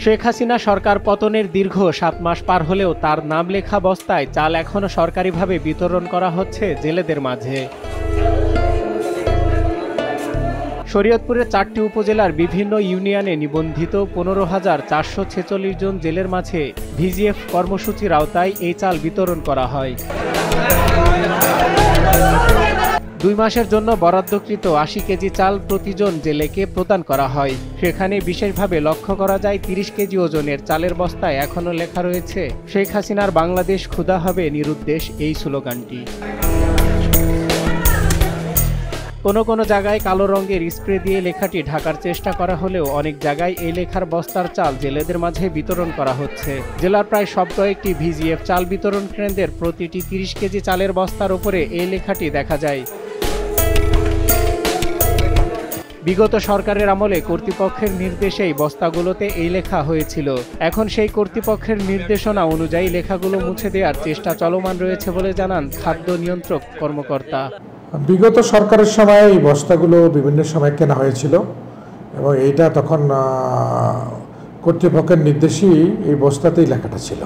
শেখ হাসিনা সরকার পতনের দীর্ঘ 7 মাস পার হলেও তার নাম লেখা বস্তায় চাল এখনো সরকারিভাবে বিতরণ করা হচ্ছে জেলেদের মাঝে। শরীয়তপুরের 4টি উপজেলার বিভিন্ন ইউনিয়নে নিবন্ধিত 15,446 জন জেলের মাঝে ভিজিএফ কর্মসূচির আওতায় এই চাল বিতরণ করা হয়। 2 মাসের জন্য বরাদ্দকৃত 80 কেজি চাল প্রতিজন জেলেকে প্রদান করা হয়। সেখানে বিশেষভাবে লক্ষ্য করা যায় 30 কেজি ওজনের চালের বস্তায় এখনও লেখা রয়েছে শেখ হাসিনার বাংলাদেশ ক্ষুধা হবে নিরুদ্দেশ এই স্লোগানটি। কোনো জায়গায় কালো রঙের স্প্রে দিয়ে লেখাটি ঢাকার চেষ্টা করা হলেও অনেক জায়গায় এই লেখার বস্তার চাল জেলেদের মাঝে বিতরণ করা হচ্ছে। জেলার প্রায় সব কয়েকটি ভিজিএফ চাল বিতরণ কেন্দ্রের প্রতিটি 30 কেজি চালের বস্তার উপরে এই লেখাটি দেখা যায়। বিগত সরকারের আমলে কর্তৃপক্ষের নির্দেশেই বস্তাগুলোতে এই লেখা হয়েছিল। এখন সেই কর্তৃপক্ষের নির্দেশনা অনুযায়ী লেখাগুলো মুছে দেওয়ার চেষ্টা চলমান রয়েছে বলে জানান খাদ্য নিয়ন্ত্রক কর্মকর্তা। বিগত সরকারের সময় এই বস্তাগুলো বিভিন্ন সময় কেনা হয়েছিল এবং এইটা তখন কর্তৃপক্ষের নির্দেশেই এই বস্তাতেই লেখাটা ছিল।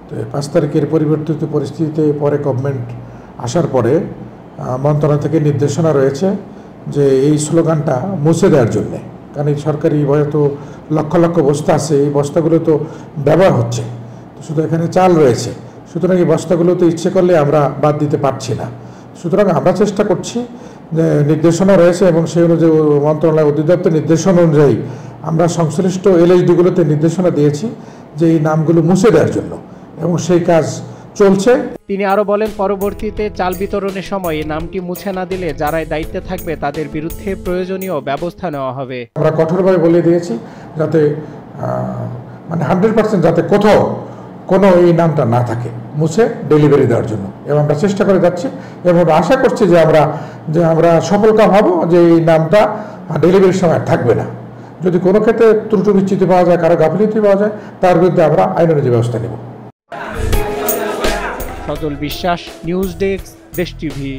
তো 5 তারিখের পরিবর্তিত পরিস্থিতিতে পরে গভর্নমেন্ট আসার পরে মন্ত্রণালয় থেকে নির্দেশনা রয়েছে যে এই স্লোগানটা মুছে দেওয়ার জন্যে, কারণ এই সরকারি হয়তো লক্ষ লক্ষ বস্তা আছে, এই বস্তাগুলো তো ব্যবহার হচ্ছে, তো শুধু এখানে চাল রয়েছে, সুতরাং এই বস্তাগুলো তো ইচ্ছে করলে আমরা বাদ দিতে পারছি না। সুতরাং আমরা চেষ্টা করছি যে নির্দেশনা রয়েছে এবং সেই অনুযায়ী মন্ত্রণালয় অধিদপ্তর নির্দেশনা অনুযায়ী আমরা সংশ্লিষ্ট এলএইচডিগুলোতে নির্দেশনা দিয়েছি যে এই নামগুলো মুছে দেওয়ার জন্য, এবং সেই কাজ চলছে। তিনি আরো বলেন, পরবর্তীতে চাল বিতরণের সময় এই নামটি মুছে না দিলে যারাই দায়িত্বে থাকবে তাদের বিরুদ্ধে প্রয়োজনীয় ব্যবস্থা নেওয়া হবে। আমরা কঠোরভাবে বলে দিয়েছি যাতে 100% যাতে কোথাও কোনো এই নামটা না থাকে, মুছে ডেলিভারি দেওয়ার জন্য, এবং আমরা চেষ্টা করে যাচ্ছি এবং আশা করছি যে আমরা সফলকাম হব যে এই নামটা ডেলিভারির সময় থাকবে না। যদি কোনো ক্ষেত্রে ত্রুটি বিচ্যুতি পাওয়া যায়, কারো গাফিলতি পাওয়া যায়, তার বিরুদ্ধে আমরা আইন অনুযায়ী ব্যবস্থা নেব। সজল বিশ্বাস, নিউজ ডেস্ক, দেশ টিভি।